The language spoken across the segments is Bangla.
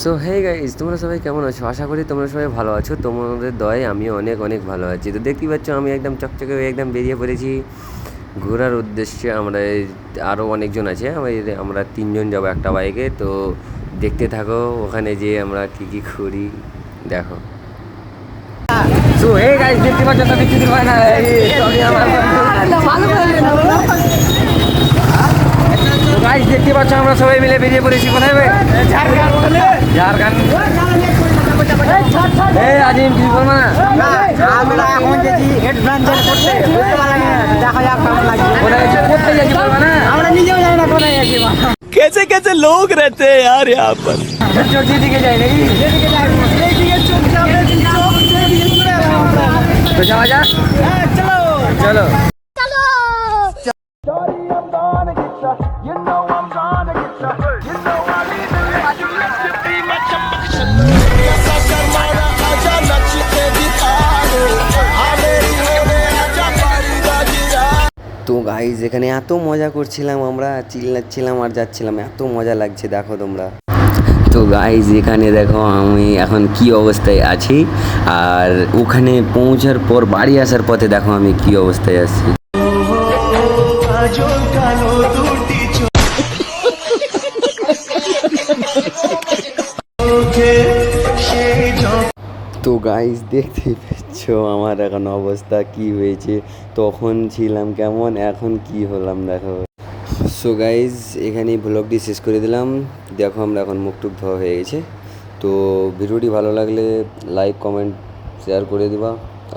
সো হে গাইস, তোমরা সবাই কেমন আছো? আশা করি তোমরা সবাই ভালো আছো। তোমাদের দয়ায় আমিও অনেক অনেক ভালো আছি। তো দেখতেই পাচ্ছ আমি একদম চকচকে হয়ে একদম বেরিয়ে পড়েছি ঘোরার উদ্দেশ্যে। আমরা আরও অনেকজন আছে, আমরা তিনজন যাবো একটা বাইকে। তো দেখতে থাকো ওখানে যেয়ে আমরা কী কী করি, দেখো। সো হে গাইস, দেখতে পাচ্ছ তো কিছু দিন হয় না গাইস, দেখতে পাচ্ছ আমরা সবাই মিলে বেরিয়ে পড়েছি। কোথায় ঝাড়খণ্ড। এই আজিম কিছু বলবো না। আমরা এখন যেছি হেড ব্রাঞ্চের করতে বুঝতে পারলাম না, দেখা যাক কেমন লাগছে। কোথায় করতে যাচ্ছি বলবো না। আমরা নিজেও জানি না কোথায় গেছি। कैसे कैसे लोग रहते हैं यार यहाँ पर। চোখের দিকে যাই নাকি? যেদিকে যাই, এইদিকে চোখ যাবে, চোখ যেদিকে চলে যাবে আমরা। তো যাওয়া যাক, হ্যাঁ, চলো। চলো। তো গাইজ এখানে এত মজা করছিলাম, আমরা চিল্লাচ্ছিলাম আর যাচ্ছিলাম, এত মজা লাগছে দেখো তোমরা। তো গাইজ এখানে দেখো আমি এখন কি অবস্থায় আছি, আর ওখানে পৌঁছার পর বাড়ি আসার পথে দেখো আমি কি অবস্থায় আছি। তো গাইজ দেখতেই পাচ্ছ আমার এখন অবস্থা কি হয়েছে। তখন ছিলাম কেমন, এখন কি হলাম দেখো। সো গাইজ এখানেই ভ্লগটি শেষ করে দিলাম। দেখো আমরা এখন মুখ টুক ধোয়া হয়ে গেছে। তো ভিডিওটি ভালো লাগলে লাইক কমেন্ট শেয়ার করে দিবা,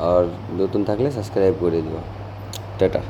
আর নতুন থাকলে সাবস্ক্রাইব করে দিবা। টাটা।